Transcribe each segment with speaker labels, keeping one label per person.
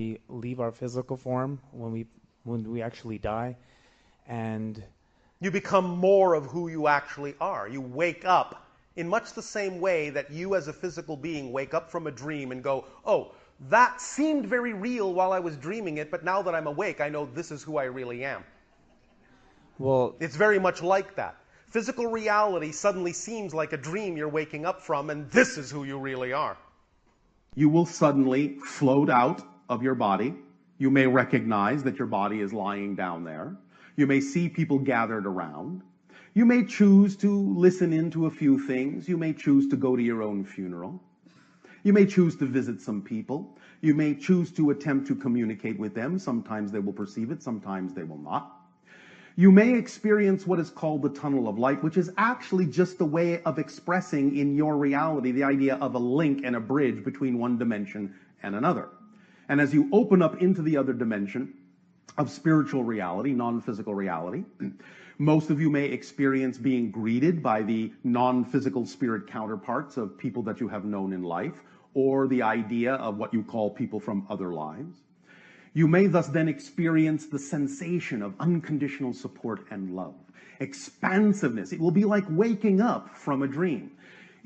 Speaker 1: We leave our physical form when we actually die, and
Speaker 2: you become more of who you actually are. You wake up in much the same way that you as a physical being wake up from a dream and go, oh, that seemed very real while I was dreaming it, but now that I'm awake, I know this is who I really am.
Speaker 1: Well,
Speaker 2: it's very much like that. Physical reality suddenly seems like a dream you're waking up from, and this is who you really are.
Speaker 3: You will suddenly float out of your body. You may recognize that your body is lying down there. You may see people gathered around. You may choose to listen into a few things. You may choose to go to your own funeral. You may choose to visit some people. You may choose to attempt to communicate with them. Sometimes they will perceive it, sometimes they will not. You may experience what is called the tunnel of light, which is actually just a way of expressing in your reality the idea of a link and a bridge between one dimension and another. And as you open up into the other dimension of spiritual reality, non-physical reality, most of you may experience being greeted by the non-physical spirit counterparts of people that you have known in life, or the idea of what you call people from other lives. You may thus then experience the sensation of unconditional support and love, expansiveness. It will be like waking up from a dream,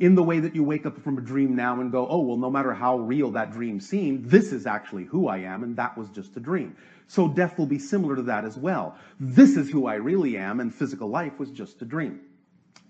Speaker 3: in the way that you wake up from a dream now and go, oh, well, no matter how real that dream seemed, this is actually who I am, and that was just a dream. So death will be similar to that as well. This is who I really am, and physical life was just a dream.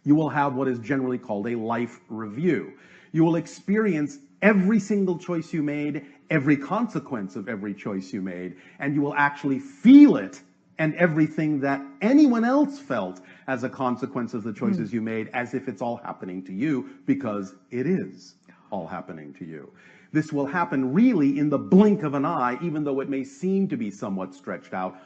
Speaker 3: You will have what is generally called a life review. You will experience every single choice you made, every consequence of every choice you made, and you will actually feel it and everything that anyone else felt as a consequence of the choices you made, as if it's all happening to you, because it is all happening to you. This will happen really in the blink of an eye, even though it may seem to be somewhat stretched out,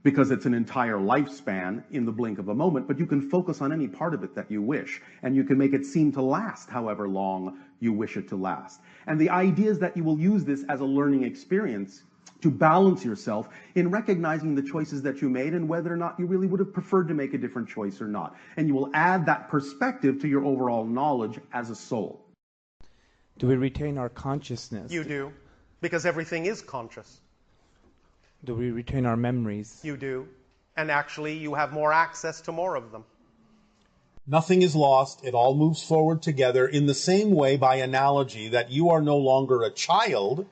Speaker 3: because it's an entire lifespan in the blink of a moment, but you can focus on any part of it that you wish, and you can make it seem to last however long you wish it to last. And the idea is that you will use this as a learning experience to balance yourself in recognizing the choices that you made and whether or not you really would have preferred to make a different choice or not. And you will add that perspective to your overall knowledge as a soul.
Speaker 1: Do we retain our consciousness?
Speaker 2: You do, because everything is conscious.
Speaker 1: Do we retain our memories?
Speaker 2: You do. And actually, you have more access to more of them.
Speaker 4: Nothing is lost. It all moves forward together in the same way, by analogy, that you are no longer a child,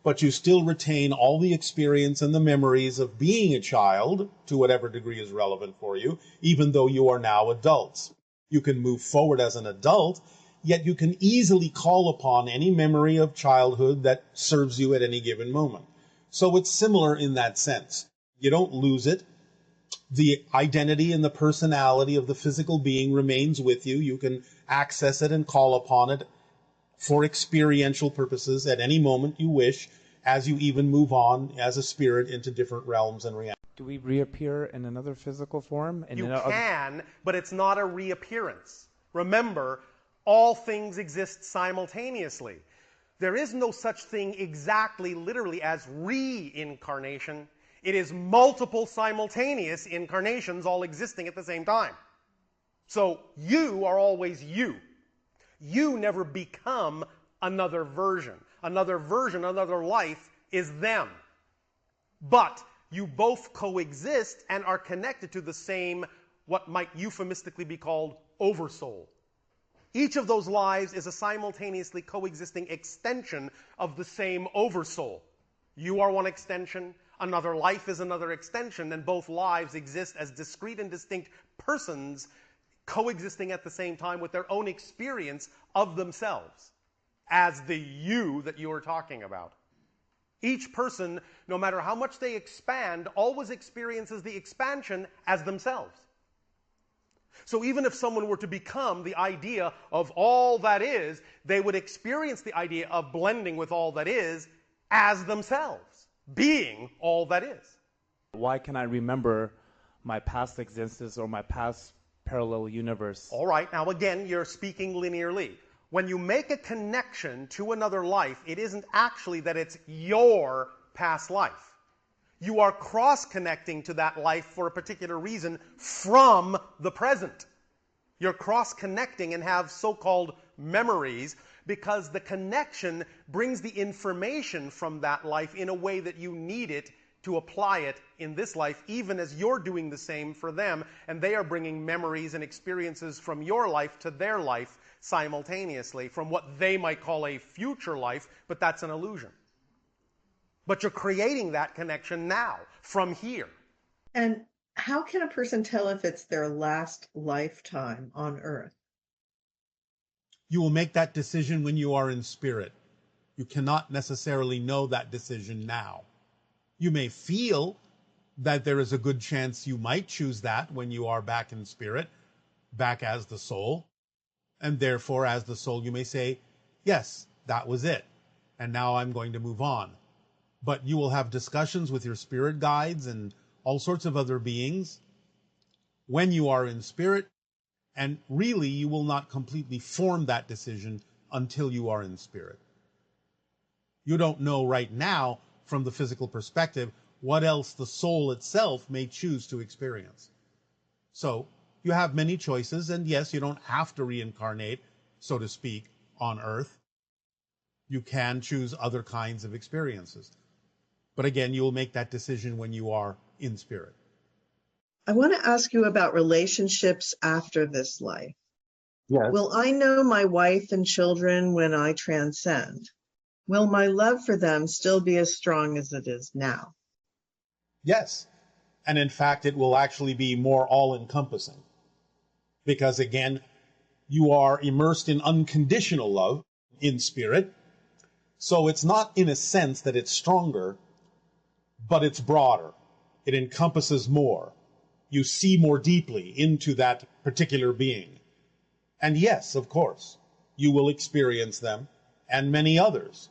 Speaker 4: but you still retain all the experience and the memories of being a child, to whatever degree is relevant for you, even though you are now adults. You can move forward as an adult, yet you can easily call upon any memory of childhood that serves you at any given moment. So it's similar in that sense. You don't lose it. The identity and the personality of the physical being remains with you. You can access it and call upon it for experiential purposes at any moment you wish, as you even move on as a spirit into different realms and realities.
Speaker 1: Do we reappear in another physical form?
Speaker 2: You can, but it's not a reappearance. Remember, all things exist simultaneously. There is no such thing exactly, literally, as reincarnation. It is multiple simultaneous incarnations all existing at the same time. So you are always you. You never become another version. Another version, another life is them. But you both coexist and are connected to the same, what might euphemistically be called, oversoul. Each of those lives is a simultaneously coexisting extension of the same oversoul. You are one extension, another life is another extension, and both lives exist as discrete and distinct persons coexisting at the same time with their own experience of themselves as the you that you are talking about. Each person, no matter how much they expand, always experiences the expansion as themselves. So even if someone were to become the idea of all that is, they would experience the idea of blending with all that is as themselves, being all that is.
Speaker 1: Why can I remember my past existence or my past parallel universe?
Speaker 2: All right, now again, you're speaking linearly. When you make a connection to another life, it isn't actually that it's your past life. You are cross-connecting to that life for a particular reason from the present. You're cross-connecting and have so-called memories because the connection brings the information from that life in a way that you need it to apply it in this life, even as you're doing the same for them, and they are bringing memories and experiences from your life to their life simultaneously, from what they might call a future life, but that's an illusion. But you're creating that connection now, from here.
Speaker 5: And how can a person tell if it's their last lifetime on Earth?
Speaker 4: You will make that decision when you are in spirit. You cannot necessarily know that decision now. You may feel that there is a good chance you might choose that when you are back in spirit, back as the soul. And therefore, as the soul, you may say, yes, that was it. And now I'm going to move on. But you will have discussions with your spirit guides and all sorts of other beings when you are in spirit. And really, you will not completely form that decision until you are in spirit. You don't know right now, from the physical perspective, what else the soul itself may choose to experience. So you have many choices, and yes, you don't have to reincarnate, so to speak, on Earth. You can choose other kinds of experiences. But again, you will make that decision when you are in spirit.
Speaker 5: I want to ask you about relationships after this life.
Speaker 3: Yes.
Speaker 5: Will I know my wife and children when I transcend? Will my love for them still be as strong as it is now?
Speaker 4: Yes. And in fact, it will actually be more all-encompassing. Because again, you are immersed in unconditional love in spirit. So it's not in a sense that it's stronger, but it's broader. It encompasses more. You see more deeply into that particular being. And yes, of course, you will experience them and many others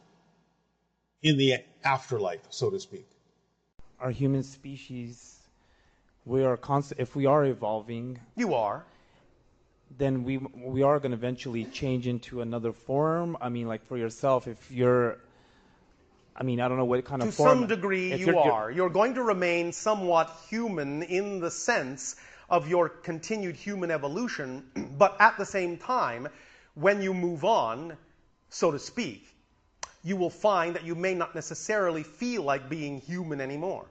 Speaker 4: in the afterlife, so to speak.
Speaker 1: Our human species, we are if we are evolving,
Speaker 2: You are.
Speaker 1: then we are going to eventually change into another form. I mean, like for yourself, if you're, I mean, I don't know what kind
Speaker 2: To
Speaker 1: of form.
Speaker 2: some degree,
Speaker 1: if
Speaker 2: you are. You're going to remain somewhat human in the sense of your continued human evolution, but at the same time, when you move on, so to speak, you will find that you may not necessarily feel like being human anymore.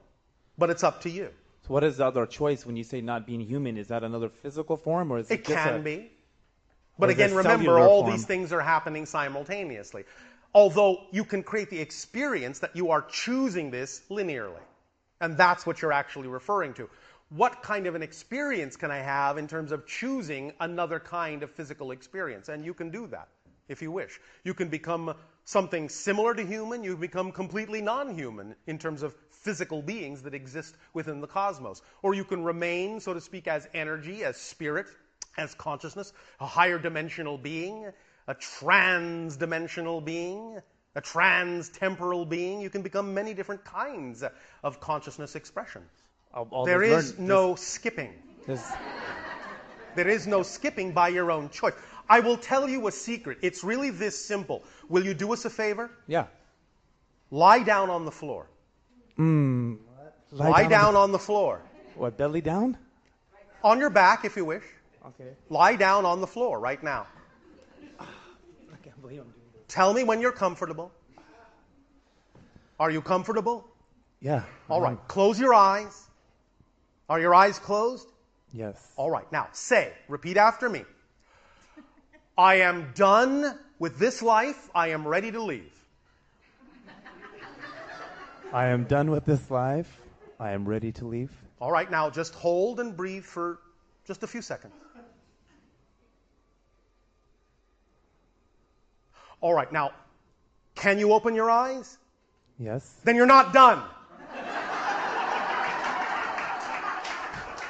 Speaker 2: But it's up to you.
Speaker 1: So what is the other choice when you say not being human? Is that another physical form, or is it
Speaker 2: It
Speaker 1: just
Speaker 2: can be. But
Speaker 1: or is it
Speaker 2: again, remember,
Speaker 1: cellular
Speaker 2: all
Speaker 1: form?
Speaker 2: these things are happening simultaneously. Although you can create the experience that you are choosing this linearly. And that's what you're actually referring to. What kind of an experience can I have in terms of choosing another kind of physical experience? And you can do that if you wish. You can become something similar to human. You become completely non-human in terms of physical beings that exist within the cosmos. Or you can remain, so to speak, as energy, as spirit, as consciousness, a higher dimensional being, a trans-dimensional being, a trans-temporal being. You can become many different kinds of consciousness expression. There is no skipping. There is no skipping by your own choice. I will tell you a secret. It's really this simple. Will you do us a favor?
Speaker 1: Yeah.
Speaker 2: Lie down on the floor. Lie down on the floor.
Speaker 1: What, belly down?
Speaker 2: On your back, if you wish.
Speaker 1: Okay.
Speaker 2: Lie down on the floor right now.
Speaker 1: I can't believe I'm doing this.
Speaker 2: Tell me when you're comfortable. Are you comfortable?
Speaker 1: Yeah.
Speaker 2: All right. Close your eyes. Are your eyes closed?
Speaker 1: Yes.
Speaker 2: All right. Now, repeat after me. I am done with this life. I am ready to leave.
Speaker 1: I am done with this life. I am ready to leave.
Speaker 2: All right. Now, just hold and breathe for just a few seconds. All right. Now, can you open your eyes?
Speaker 1: Yes.
Speaker 2: Then you're not done.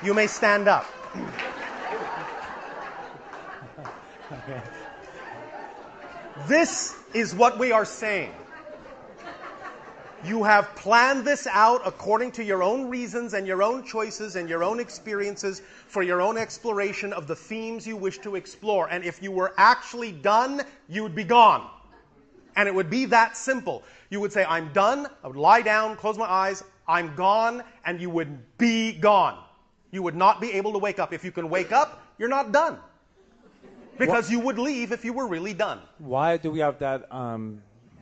Speaker 2: You may stand up.
Speaker 1: Okay.
Speaker 2: This is what we are saying. You have planned this out according to your own reasons and your own choices and your own experiences for your own exploration of the themes you wish to explore. And if you were actually done, you would be gone. And it would be that simple. You would say, I'm done. I would lie down, close my eyes. I'm gone. And you would be gone. You would not be able to wake up. If you can wake up, you're not done. Because you would leave if you were really done.
Speaker 1: Why do we have that?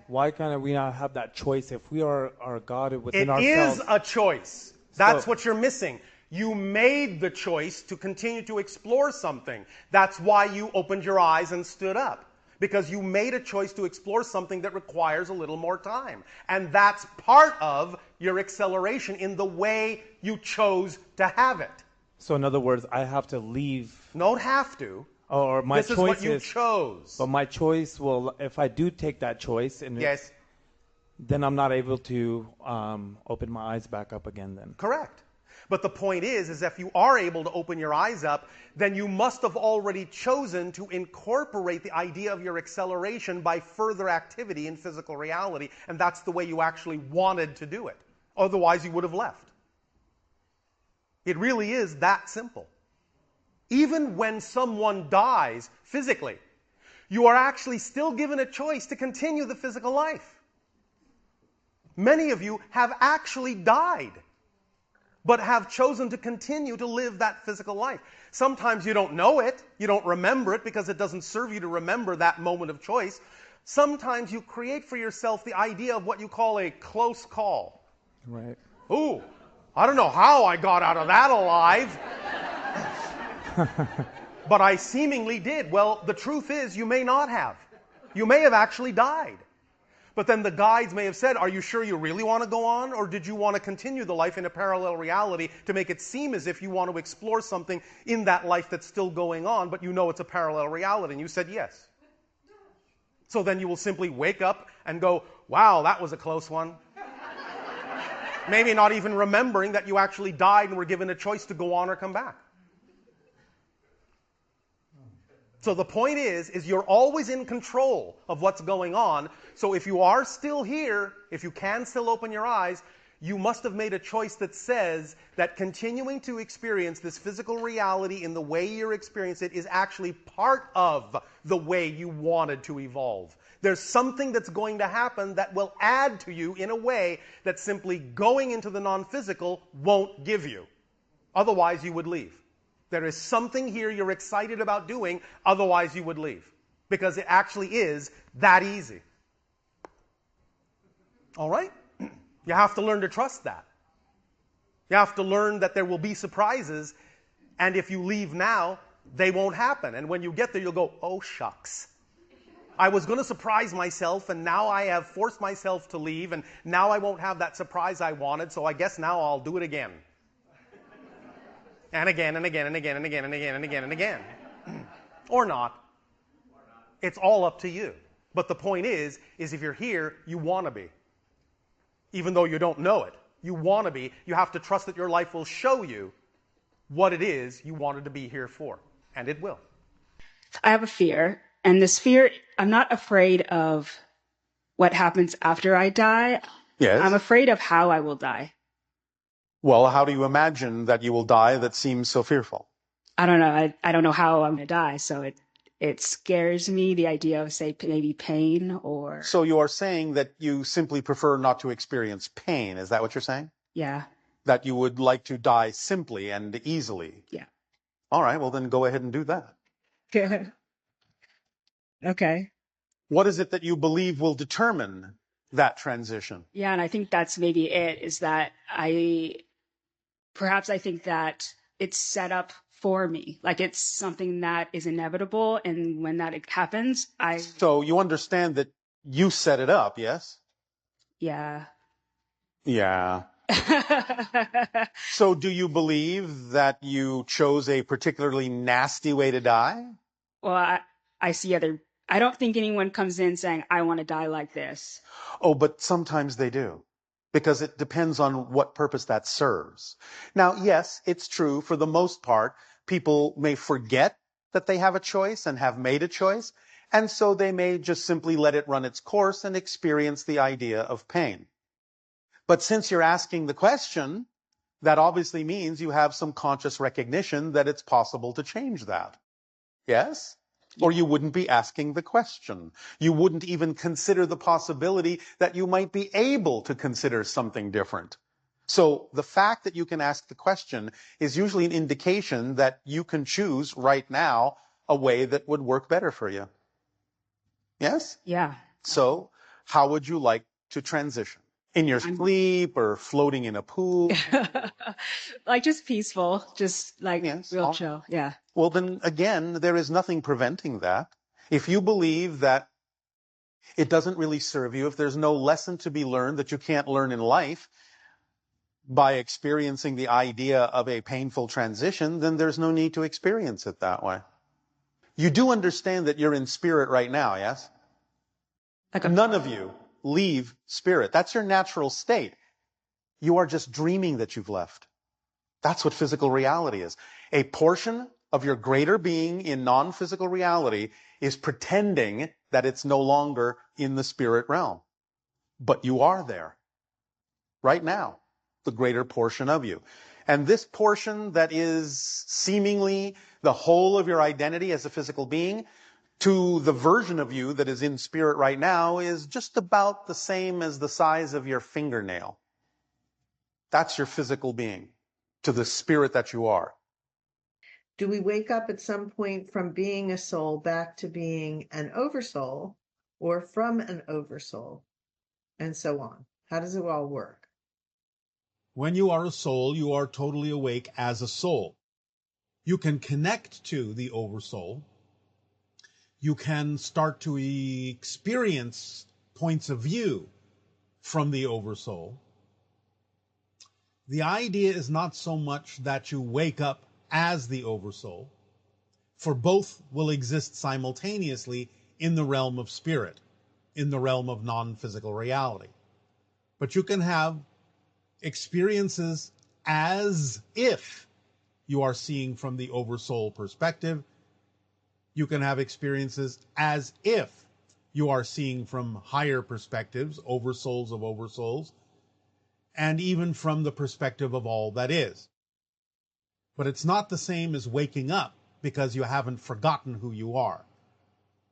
Speaker 1: Why can't we not have that choice if we are God within ourselves?
Speaker 2: It is a choice. That's what you're missing. You made the choice to continue to explore something. That's why you opened your eyes and stood up. Because you made a choice to explore something that requires a little more time. And that's part of your acceleration in the way you chose to have it.
Speaker 1: So in other words, I have to leave.
Speaker 2: Don't have to.
Speaker 1: Or my
Speaker 2: This
Speaker 1: choice
Speaker 2: is what you chose.
Speaker 1: But my choice will, if I do take that choice, and
Speaker 2: Yes.
Speaker 1: then I'm not able to open my eyes back up again then.
Speaker 2: Correct. But the point is if you are able to open your eyes up, then you must have already chosen to incorporate the idea of your acceleration by further activity in physical reality, and that's the way you actually wanted to do it. Otherwise, you would have left. It really is that simple. Even when someone dies physically, you are actually still given a choice to continue the physical life. Many of you have actually died, but have chosen to continue to live that physical life. Sometimes you don't know it, you don't remember it because it doesn't serve you to remember that moment of choice. Sometimes you create for yourself the idea of what you call a close call.
Speaker 1: Right.
Speaker 2: Ooh, I don't know how I got out of that alive. But I seemingly did. Well, the truth is you may not have. You may have actually died. But then the guides may have said, are you sure you really want to go on? Or did you want to continue the life in a parallel reality to make it seem as if you want to explore something in that life that's still going on, but you know it's a parallel reality? And you said yes. So then you will simply wake up and go, wow, that was a close one. Maybe not even remembering that you actually died and were given a choice to go on or come back. So the point is you're always in control of what's going on. So if you are still here, if you can still open your eyes, you must have made a choice that says that continuing to experience this physical reality in the way you're experiencing it is actually part of the way you wanted to evolve. There's something that's going to happen that will add to you in a way that simply going into the non-physical won't give you. Otherwise, you would leave. There is something here you're excited about doing, otherwise you would leave. Because it actually is that easy. All right? You have to learn to trust that. You have to learn that there will be surprises, and if you leave now, they won't happen. And when you get there, you'll go, oh, shucks. I was going to surprise myself, and now I have forced myself to leave, and now I won't have that surprise I wanted, so I guess now I'll do it again. And again, and again, and again, and again, and again, and again, and again. Or not. It's all up to you. But the point is if you're here, you want to be. Even though you don't know it. You want to be. You have to trust that your life will show you what it is you wanted to be here for. And it will.
Speaker 6: I have a fear. And this fear, I'm not afraid of what happens after I die.
Speaker 4: Yes.
Speaker 6: I'm afraid of how I will die.
Speaker 4: Well, how do you imagine that you will die that seems so fearful?
Speaker 6: I don't know. I don't know how I'm going to die. So it scares me, the idea of, say, maybe pain or...
Speaker 4: So you are saying that you simply prefer not to experience pain. Is that what you're saying?
Speaker 6: Yeah.
Speaker 4: That you would like to die simply and easily?
Speaker 6: Yeah.
Speaker 4: All right, well then go ahead and do that.
Speaker 6: Okay.
Speaker 4: What is it that you believe will determine that transition?
Speaker 6: Yeah, and I think that's maybe it, is that I think that it's set up for me. Like it's something that is inevitable, and when that happens,
Speaker 4: So you understand that you set it up, yes?
Speaker 6: Yeah.
Speaker 4: Yeah. So do you believe that you chose a particularly nasty way to die?
Speaker 6: Well, I see I don't think anyone comes in saying, I want to die like this.
Speaker 4: Oh, but sometimes they do. Because it depends on what purpose that serves. Now, yes, it's true. For the most part, people may forget that they have a choice and have made a choice. And so they may just simply let it run its course and experience the idea of pain. But since you're asking the question, that obviously means you have some conscious recognition that it's possible to change that. Yes? Or you wouldn't be asking the question. You wouldn't even consider the possibility that you might be able to consider something different. So the fact that you can ask the question is usually an indication that you can choose right now a way that would work better for you. Yes?
Speaker 6: Yeah.
Speaker 4: So, how would you like to transition? In your sleep or floating in a pool?
Speaker 6: Like just peaceful, just like
Speaker 4: Yes.
Speaker 6: real chill. Yeah.
Speaker 4: Well, then again, there is nothing preventing that. If you believe that it doesn't really serve you, if there's no lesson to be learned that you can't learn in life by experiencing the idea of a painful transition, then there's no need to experience it that way. You do understand that you're in spirit right now, yes? None of you leave spirit. That's your natural state. You are just dreaming that you've left. That's what physical reality is. A portion of your greater being in non-physical reality is pretending that it's no longer in the spirit realm. But you are there right now, the greater portion of you. And this portion that is seemingly the whole of your identity as a physical being, to the version of you that is in spirit right now, is just about the same as the size of your fingernail. That's your physical being, to the spirit that you are.
Speaker 5: Do we wake up at some point from being a soul back to being an oversoul, or from an oversoul, and so on? How does it all work?
Speaker 4: When you are a soul, you are totally awake as a soul. You can connect to the oversoul. You can start to experience points of view from the oversoul. The idea is not so much that you wake up as the oversoul, for both will exist simultaneously in the realm of spirit, in the realm of non-physical reality. But you can have experiences as if you are seeing from the oversoul perspective. You can have experiences as if you are seeing from higher perspectives, oversouls of oversouls, and even from the perspective of all that is. But it's not the same as waking up because you haven't forgotten who you are.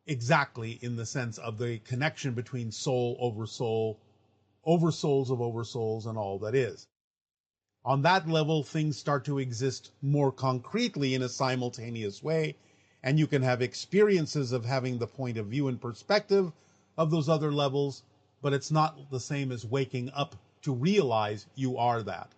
Speaker 4: Exactly in the sense of the connection between soul, oversouls of oversouls, and all that is. On that level, things start to exist more concretely in a simultaneous way, and you can have experiences of having the point of view and perspective of those other levels, but it's not the same as waking up to realize you are that.